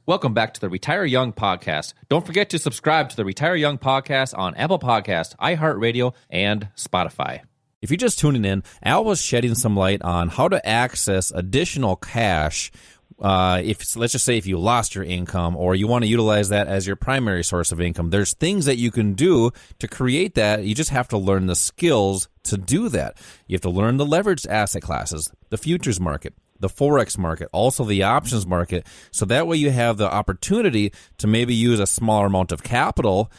Welcome back to the Retire Young podcast. Don't forget to subscribe to the Retire Young podcast on Apple Podcasts, iHeartRadio, and Spotify. If you're just tuning in, Al was shedding some light on how to access additional cash. Let's just say if you lost your income or you want to utilize that as your primary source of income, there's things that you can do to create that. You just have to learn the skills to do that. You have to learn the leveraged asset classes, the futures market, the Forex market, also the options market. So that way you have the opportunity to maybe use a smaller amount of capital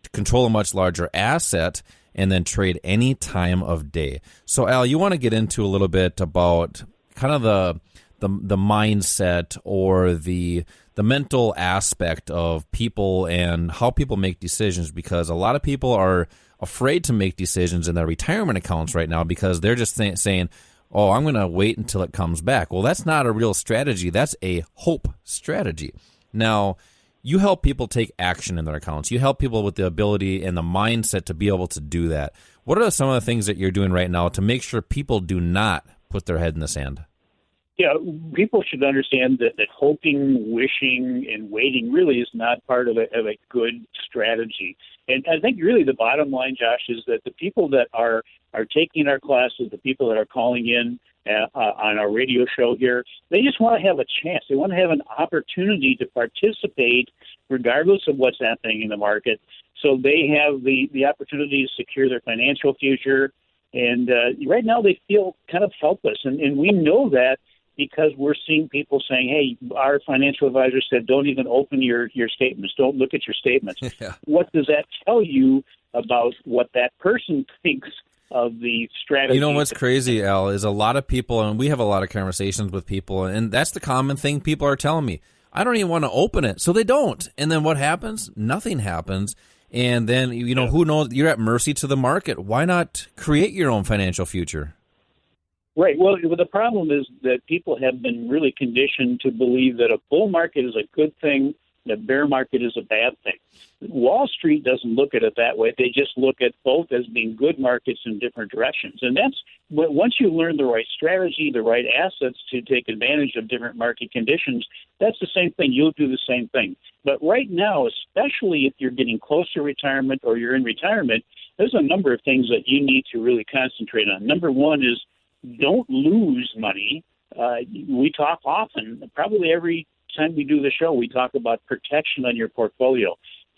to control a much larger asset and then trade any time of day. So Al, you want to get into a little bit about kind of the mindset or the mental aspect of people and how people make decisions, because a lot of people are afraid to make decisions in their retirement accounts right now because they're just saying, oh, I'm going to wait until it comes back. Well, that's not a real strategy. That's a hope strategy. Now, you help people take action in their accounts. You help people with the ability and the mindset to be able to do that. What are some of the things that you're doing right now to make sure people do not put their head in the sand? Yeah, people should understand that hoping, wishing, and waiting really is not part of a good strategy. And I think really the bottom line, Josh, is that the people that are taking our classes, the people that are calling in on our radio show here, they just want to have a chance. They want to have an opportunity to participate regardless of what's happening in the market. So they have the opportunity to secure their financial future. And right now they feel kind of helpless. And we know that because we're seeing people saying, hey, our financial advisor said, don't even open your statements. Don't look at your statements. Yeah. What does that tell you about what that person thinks of the strategy? You know what's crazy, Al, is a lot of people, and we have a lot of conversations with people, and that's the common thing people are telling me. I don't even want to open it. So they don't. And then what happens? Nothing happens. And then, who knows? You're at mercy to the market. Why not create your own financial future? Right. Well, the problem is that people have been really conditioned to believe that a bull market is a good thing, and a bear market is a bad thing. Wall Street doesn't look at it that way. They just look at both as being good markets in different directions. And that's once you learn the right strategy, the right assets to take advantage of different market conditions, that's the same thing. You'll do the same thing. But right now, especially if you're getting close to retirement or you're in retirement, there's a number of things that you need to really concentrate on. Number one is don't lose money. We talk often, probably every time we do the show, we talk about protection on your portfolio,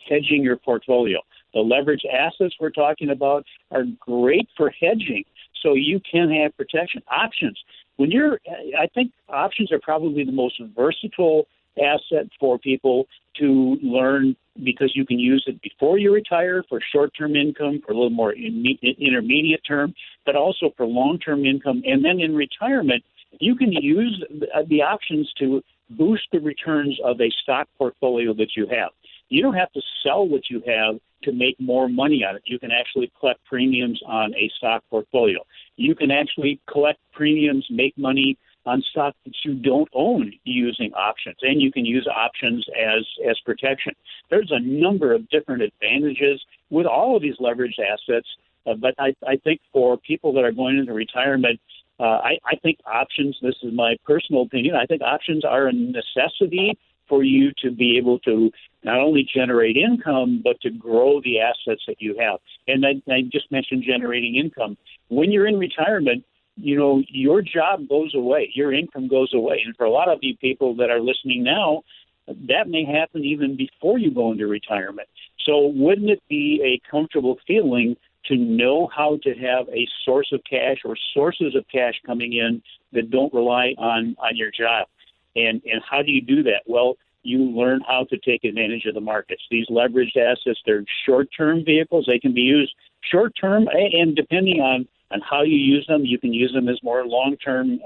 hedging your portfolio. The leveraged assets we're talking about are great for hedging, so you can have protection. Options. I think options are probably the most versatile asset for people to learn because you can use it before you retire for short-term income, for a little more intermediate term, but also for long-term income. And then in retirement, you can use the options to boost the returns of a stock portfolio that you have. You don't have to sell what you have to make more money on it. You can actually collect premiums on a stock portfolio. You can actually collect premiums, make money on stock that you don't own using options, and you can use options as protection. There's a number of different advantages with all of these leveraged assets, but I think for people that are going into retirement, I think options, this is my personal opinion, I think options are a necessity for you to be able to not only generate income, but to grow the assets that you have. And I just mentioned generating income. When you're in retirement, your job goes away, your income goes away. And for a lot of you people that are listening now, that may happen even before you go into retirement. So wouldn't it be a comfortable feeling to know how to have a source of cash or sources of cash coming in that don't rely on your job? And how do you do that? Well, you learn how to take advantage of the markets. These leveraged assets, they're short-term vehicles. They can be used short-term, and depending on how you use them, you can use them as more long-term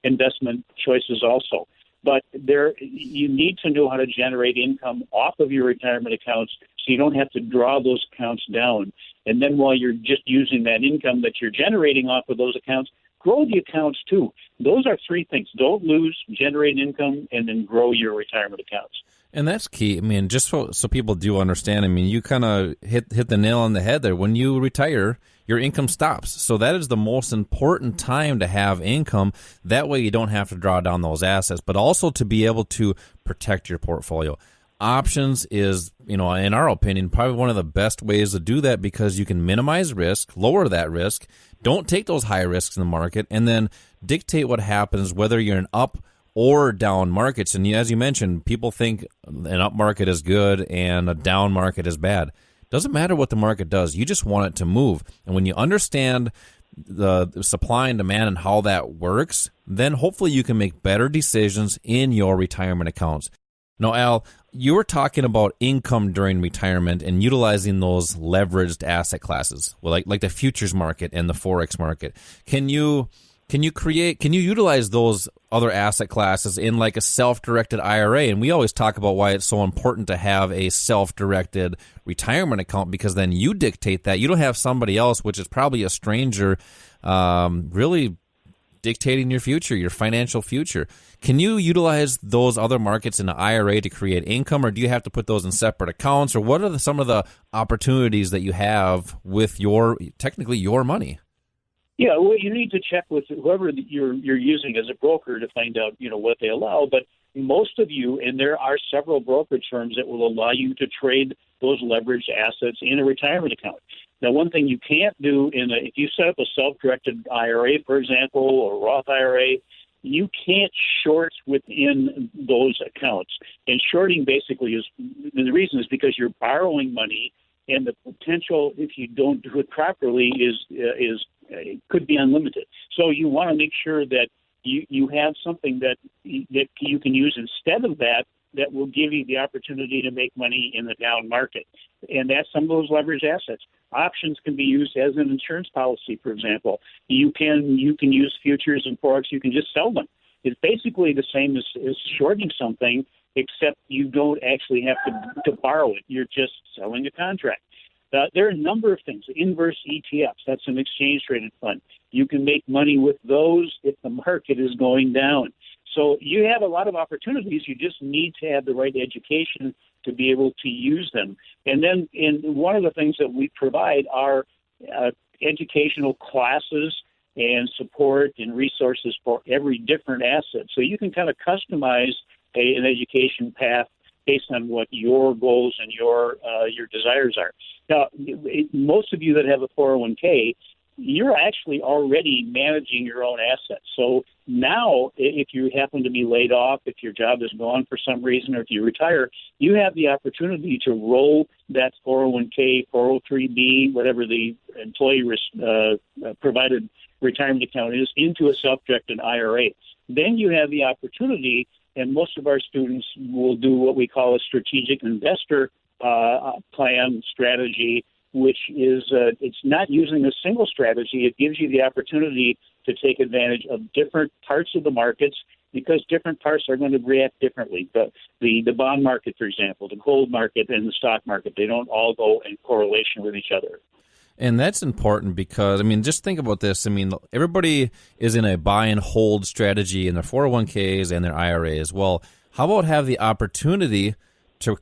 investment choices also. But you need to know how to generate income off of your retirement accounts so you don't have to draw those accounts down. And then while you're just using that income that you're generating off of those accounts, grow the accounts too. Those are three things. Don't lose, generate income, and then grow your retirement accounts. And that's key. I mean, just so people do understand, I mean, you kind of hit the nail on the head there. When you retire, your income stops. So that is the most important time to have income. That way you don't have to draw down those assets, but also to be able to protect your portfolio. Options is, in our opinion, probably one of the best ways to do that because you can minimize risk, lower that risk, don't take those high risks in the market, and then dictate what happens whether you're in up or down markets. And as you mentioned, people think an up market is good and a down market is bad. Doesn't matter what the market does. You just want it to move. And when you understand the supply and demand and how that works, then hopefully you can make better decisions in your retirement accounts. Now, Al, you were talking about income during retirement and utilizing those leveraged asset classes, well, like the futures market and the Forex market. Can you utilize those other asset classes in like a self-directed IRA? And we always talk about why it's so important to have a self-directed retirement account, because then you dictate that. You don't have somebody else, which is probably a stranger, really dictating your future, your financial future. Can you utilize those other markets in the IRA to create income, or do you have to put those in separate accounts, or what are some of the opportunities that you have with technically your money? Yeah, well, you need to check with whoever you're using as a broker to find out, what they allow. But most of you, and there are several brokerage firms that will allow you to trade those leveraged assets in a retirement account. Now, one thing you can't do if you set up a self-directed IRA, for example, or Roth IRA, you can't short within those accounts. And shorting basically the reason is because you're borrowing money, and the potential, if you don't do it properly, it could be unlimited. So you want to make sure that you have something that you can use instead of that will give you the opportunity to make money in the down market. And that's some of those leveraged assets. Options can be used as an insurance policy, for example. You can use futures and forex. You can just sell them. It's basically the same as shorting something, except you don't actually have to borrow it. You're just selling a contract. There are a number of things. Inverse ETFs, that's an exchange-traded fund. You can make money with those if the market is going down. So you have a lot of opportunities. You just need to have the right education to be able to use them. And then one of the things that we provide are educational classes and support and resources for every different asset. So you can kind of customize an education path based on what your goals and your desires are. Now, most of you that have a 401k, you're actually already managing your own assets. So now, if you happen to be laid off, if your job is gone for some reason, or if you retire, you have the opportunity to roll that 401k, 403b, whatever the employee provided retirement account is, into a self-directed IRA. Then you have the opportunity, and most of our students will do what we call a strategic investor plan strategy, which is it's not using a single strategy. It gives you the opportunity to take advantage of different parts of the markets, because different parts are going to react differently. The bond market, for example, the gold market and the stock market, they don't all go in correlation with each other. And that's important because, just think about this. Everybody is in a buy and hold strategy in their 401ks and their IRAs. Well, how about have the opportunity to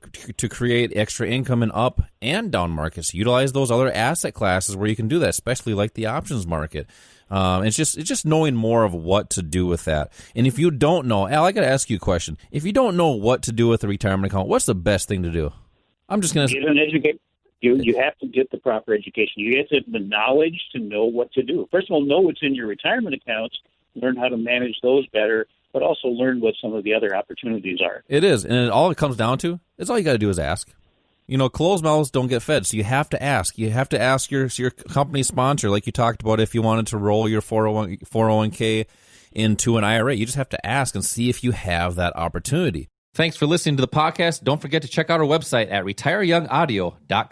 create extra income in up and down markets? Utilize those other asset classes where you can do that, especially like the options market. It's just knowing more of what to do with that. And if you don't know, Al, I got to ask you a question. If you don't know what to do with a retirement account, what's the best thing to do? I'm just going to get an education. You have to get the proper education. You have to have the knowledge to know what to do. First of all, know what's in your retirement accounts, learn how to manage those better, but also learn what some of the other opportunities are. It is, and all it comes down to is all you got to do is ask. Closed mouths don't get fed, so you have to ask. You have to ask your company sponsor, like you talked about, if you wanted to roll your 401k into an IRA. You just have to ask and see if you have that opportunity. Thanks for listening to the podcast. Don't forget to check out our website at retireyoungaudio.com.